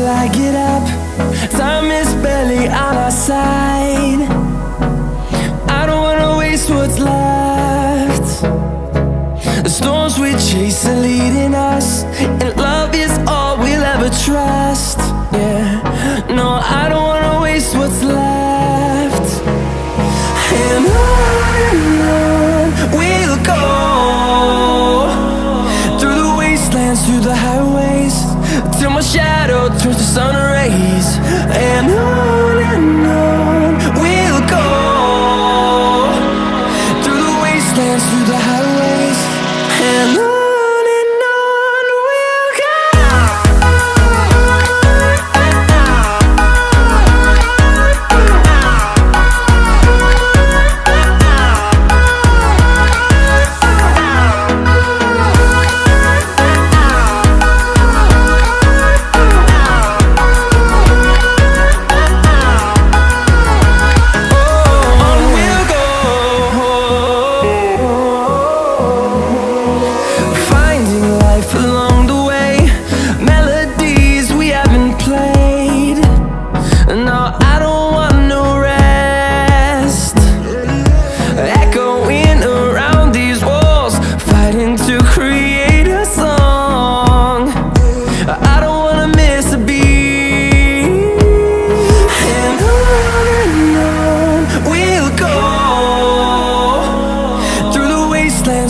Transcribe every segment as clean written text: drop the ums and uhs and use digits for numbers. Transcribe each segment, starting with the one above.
till I get up. Time is barely on our side. I don't wanna waste what's left. The storms we chase are leading us, and love is all we'll ever trust. Yeah, no, I don't wanna waste what's left. And on we'll go, through the wastelands, through the highways, till my shadow turns to sun rays. And on we'll go, through the wastelands, through the highways, and on.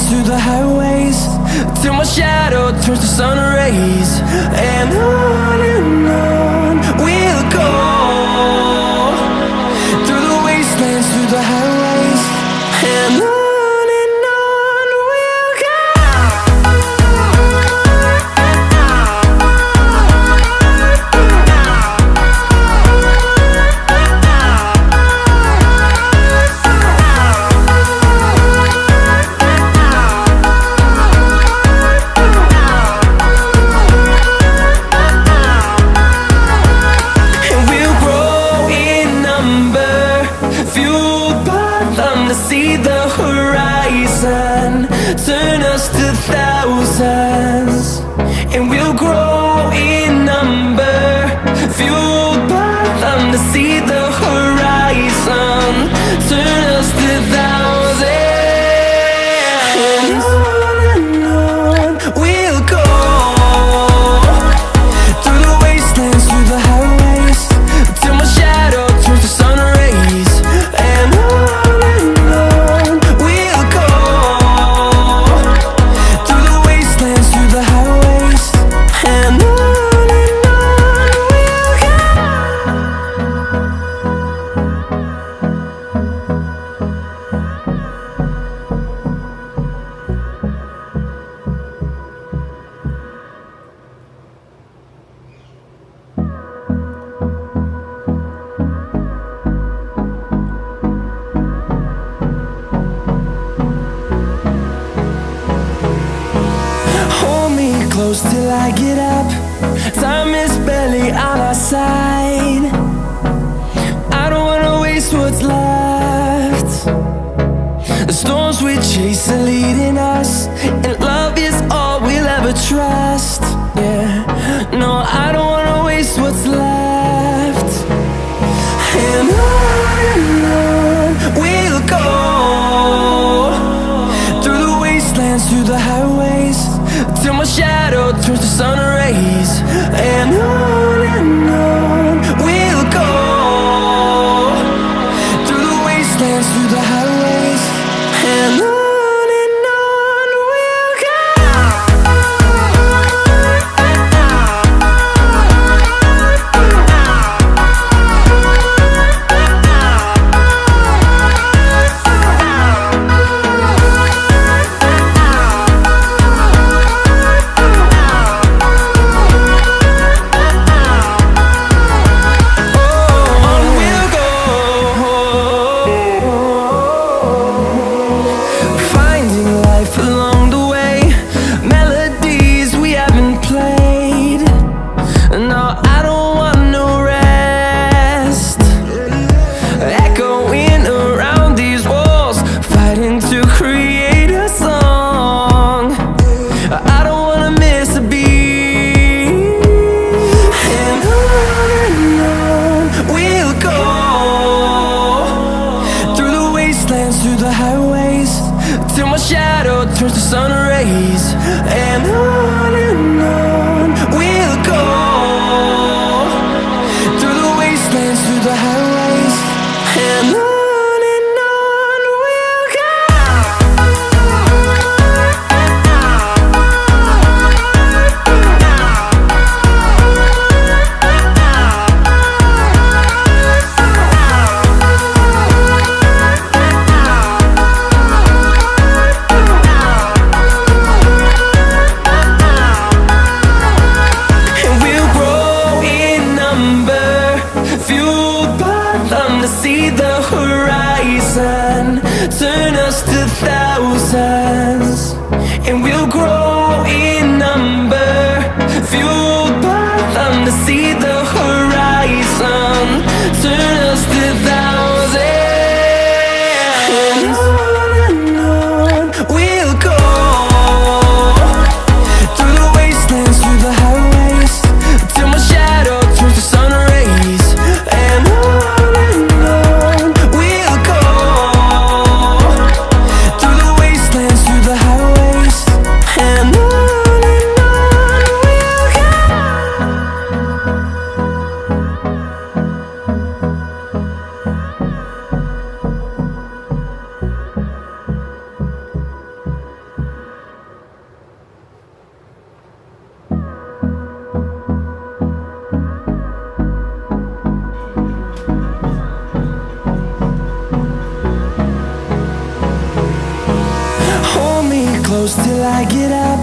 Through the highways, till my shadow turns to sun rays. And on we'll go, through the wastelands, through the highways, and on we'll go. See the horizon turn us to thousands, and we'll grow in number, fueled by them. To see the horizon turn us to thousands, and on we'll go, through the wastelands, through the highways, till my shadow turns to sun rays. And close till I get up. Time is barely on our side. I don't wanna waste what's left. The storms we chase are leading us, and love is all we'll ever trust. Yeah, no, I don't wanna waste what's left. And on we'll go, through the wastelands, through the highways, till my shadow turns to sun rays. And on we'll go, through the wastelands, through the highways, and on. turns to sun rays, and on we'll go, through the wastelands, through the highways, and on we'll go. See the horizon, turn us to thousands, and we'll grow in number, fueled by them. To see the horizon, turn us to thousands, and on we'll go, through the wastelands, through the highways, till my shadow turns to sun rays, and on close till I get up.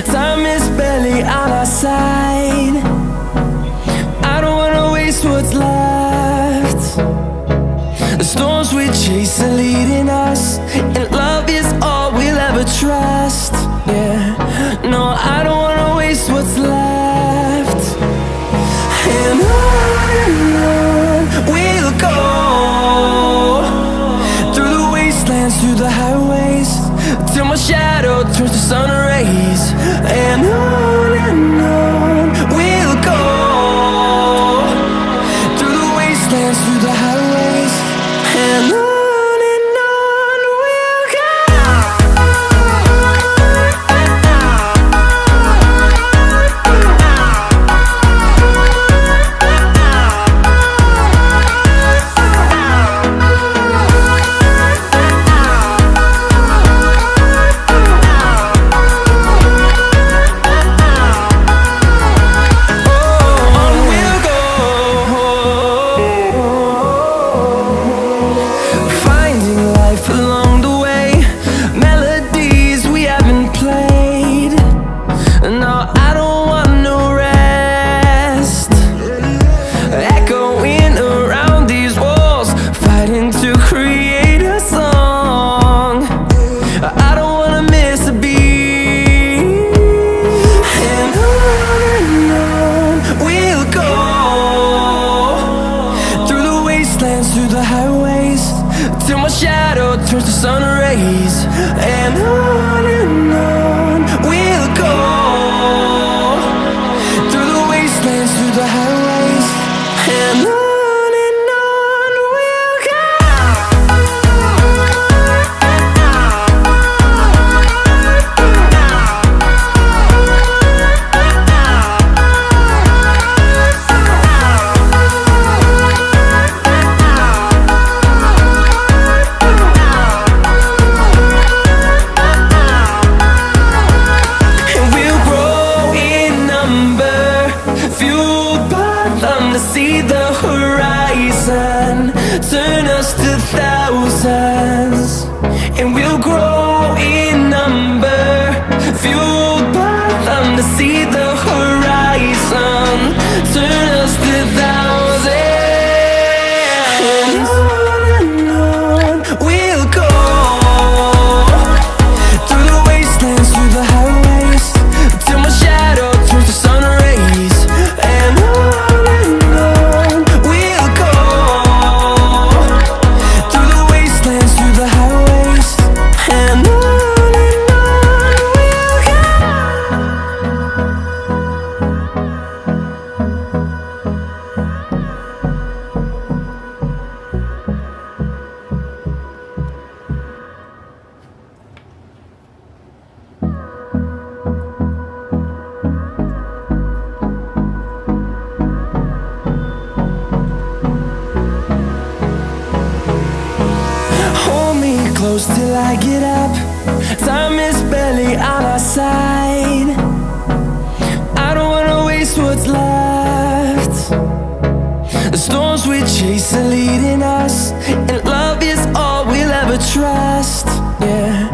Time is barely on our side. I don't wanna waste what's left. The storms we chase are leading us, and love is all we'll ever trust. Yeah, no, I don't wanna waste what's left. And on we'll go, through the wastelands, through the highways, till my shadow turns to sun rays, and on we'll go, through the wastelands, through the highways, and on we'll go. I get up. Time is barely on our side. I don't wanna waste what's left. The storms we chase are leading us, and love is all we'll ever trust. Yeah,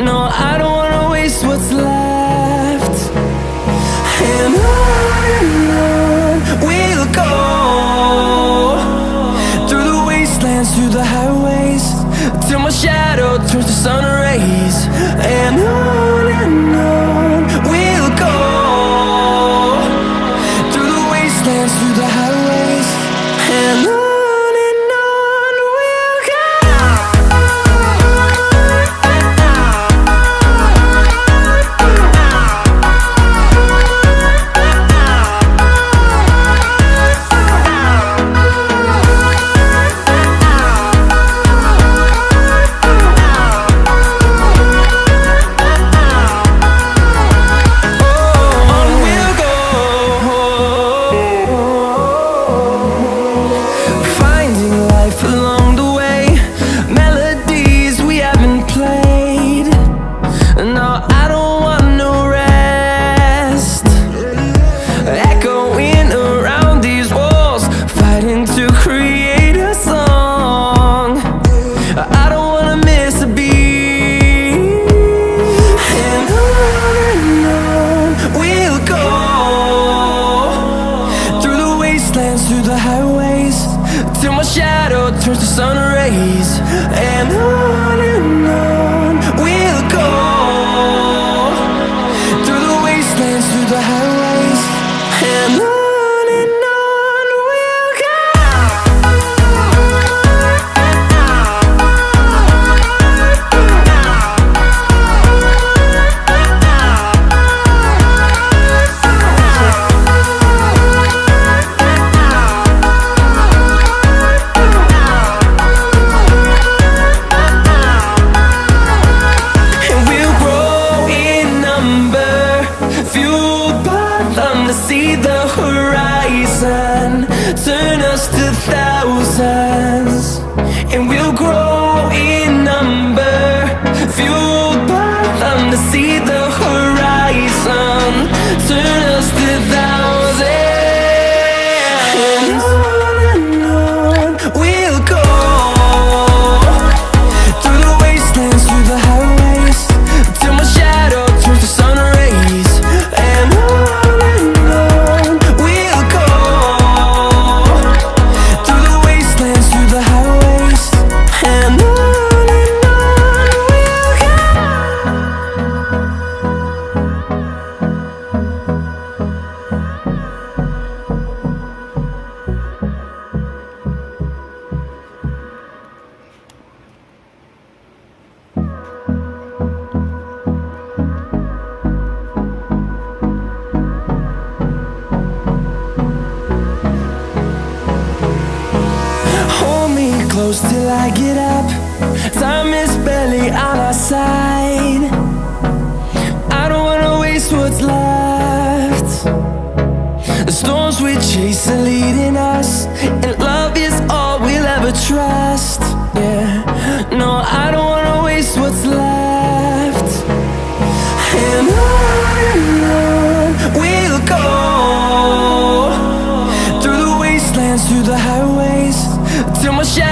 no, I don't wanna waste what's left. And on we'll go, through the wastelands, through the highways, till my shadow turns to sun rays. And on we'll go, through the wastelands, through the highways, and on we'll go. Along the way, melodies we haven't played. No, I don't want no rest. Echoing around these walls, fighting to create a song. I don't wanna miss a beat. And on we'll go, through the wastelands, through the highways, till my shadow turns to sun rays. And on we'll go, through the wastelands, through the highways, and on we'll go. See the horizon, turn us to thousands, and we'll grow in number, fueled by them to see the horizon, turn us to thousands. And on we'll go, through the wastelands, through the highways, till my shadow turns to sun rays. And close till I get up. Time is barely on our side. I don't wanna waste what's left. The storms we chase are leading us, and love is all we'll ever trust. Yeah, no, I don't wanna waste what's left. And on we'll go, through the wastelands, through the highways, till my shadow